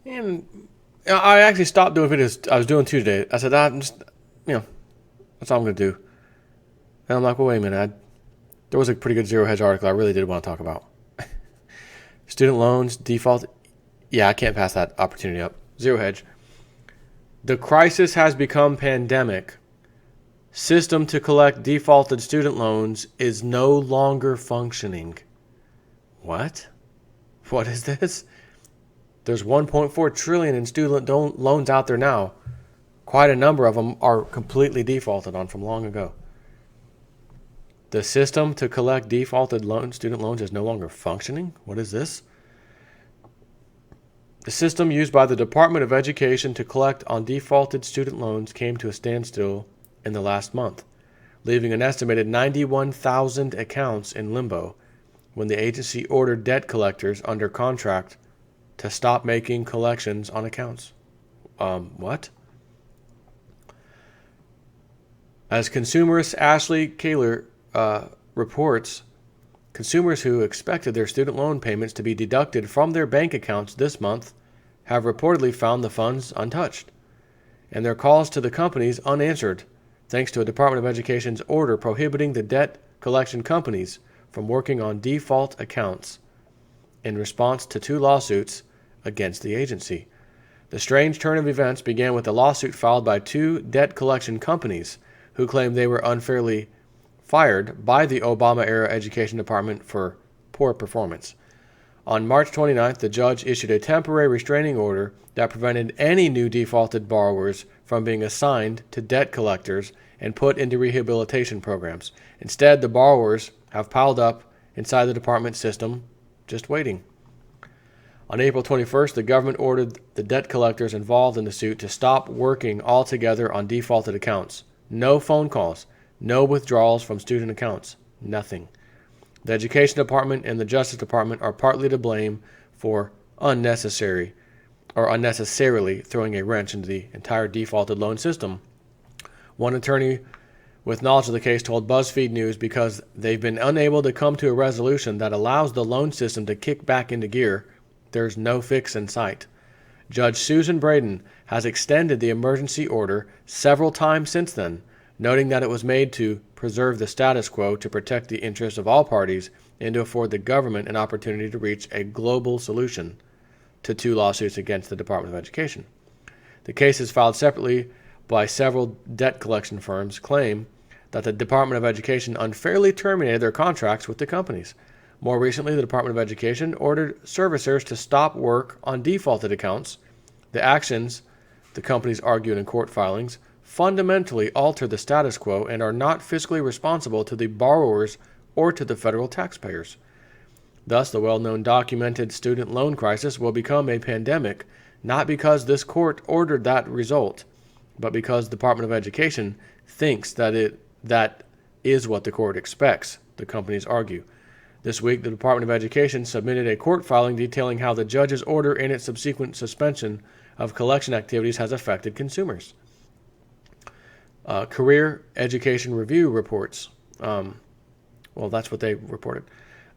And I actually stopped doing videos. I was doing two today. I said, I'm just, that's all I'm going to do. And I'm like, well, wait a minute. There was a pretty good zero hedge article I really did want to talk about. Student loans, default. Yeah, I can't pass that opportunity up. Zero hedge. The crisis has become pandemic. System to collect defaulted student loans is no longer functioning. What? What is this? There's 1.4 trillion in student loans out there now. Quite a number of them are completely defaulted on from long ago. The system to collect defaulted student loans is no longer functioning? What is this? The system used by the Department of Education to collect on defaulted student loans came to a standstill in the last month, leaving an estimated 91,000 accounts in limbo when the agency ordered debt collectors under contract to stop making collections on accounts. What? As consumerist Ashley Kaler reports, consumers who expected their student loan payments to be deducted from their bank accounts this month have reportedly found the funds untouched, and their calls to the companies unanswered, thanks to a Department of Education's order prohibiting the debt collection companies from working on default accounts in response to two lawsuits against the agency. The strange turn of events began with a lawsuit filed by two debt collection companies who claimed they were unfairly fired by the Obama-era Education Department for poor performance. On March 29th, the judge issued a temporary restraining order that prevented any new defaulted borrowers from being assigned to debt collectors and put into rehabilitation programs. Instead, the borrowers have piled up inside the department system, just waiting. On April 21st, the government ordered the debt collectors involved in the suit to stop working altogether on defaulted accounts. No phone calls, no withdrawals from student accounts, nothing. The Education Department and the Justice Department are partly to blame for unnecessarily throwing a wrench into the entire defaulted loan system. One attorney with knowledge of the case told BuzzFeed News because they've been unable to come to a resolution that allows the loan system to kick back into gear, there's no fix in sight. Judge Susan Braden has extended the emergency order several times since then, noting that it was made to preserve the status quo to protect the interests of all parties and to afford the government an opportunity to reach a global solution to two lawsuits against the Department of Education. The cases filed separately by several debt collection firms claim that the Department of Education unfairly terminated their contracts with the companies. More recently, the Department of Education ordered servicers to stop work on defaulted accounts. The actions, the companies argued in court filings, fundamentally alter the status quo and are not fiscally responsible to the borrowers or to the federal taxpayers. Thus, the well-known documented student loan crisis will become a pandemic, not because this court ordered that result, but because the Department of Education thinks that is what the court expects, the companies argue. This week, the Department of Education submitted a court filing detailing how the judge's order and its subsequent suspension of collection activities has affected consumers. Career Education Review reports. That's what they reported.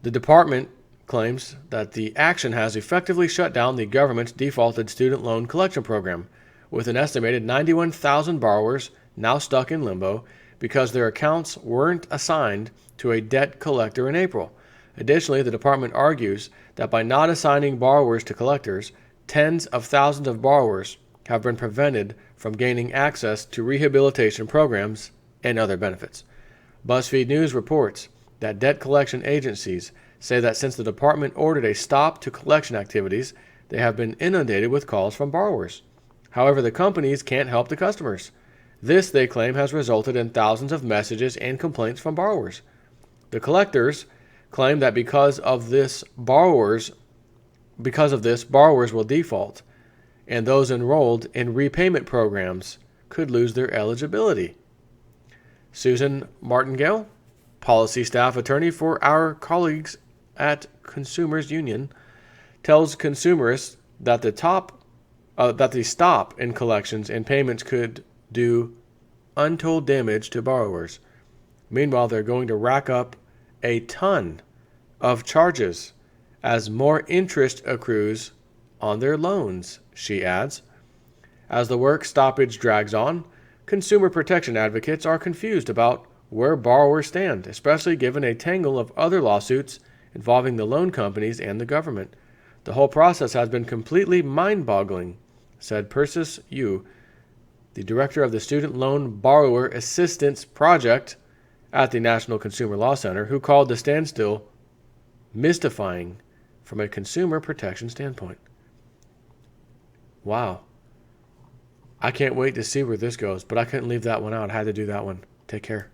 The department claims that the action has effectively shut down the government's defaulted student loan collection program, with an estimated 91,000 borrowers now stuck in limbo because their accounts weren't assigned to a debt collector in April. Additionally, the department argues that by not assigning borrowers to collectors, tens of thousands of borrowers have been prevented from gaining access to rehabilitation programs and other benefits. BuzzFeed News reports that debt collection agencies say that since the department ordered a stop to collection activities, they have been inundated with calls from borrowers. However, the companies can't help the customers. This, they claim, has resulted in thousands of messages and complaints from borrowers. The collectors claim that because of this, borrowers will default, and those enrolled in repayment programs could lose their eligibility. Susan Martingale, policy staff attorney for our colleagues at Consumers Union, tells consumerists that the stop in collections and payments could do untold damage to borrowers. Meanwhile, they're going to rack up a ton of charges as more interest accrues on their loans, she adds. As the work stoppage drags on, consumer protection advocates are confused about where borrowers stand, especially given a tangle of other lawsuits involving the loan companies and the government. The whole process has been completely mind-boggling, said Persis Yu, the director of the Student Loan Borrower Assistance Project at the National Consumer Law Center, who called the standstill mystifying from a consumer protection standpoint. Wow. I can't wait to see where this goes, but I couldn't leave that one out. I had to do that one. Take care.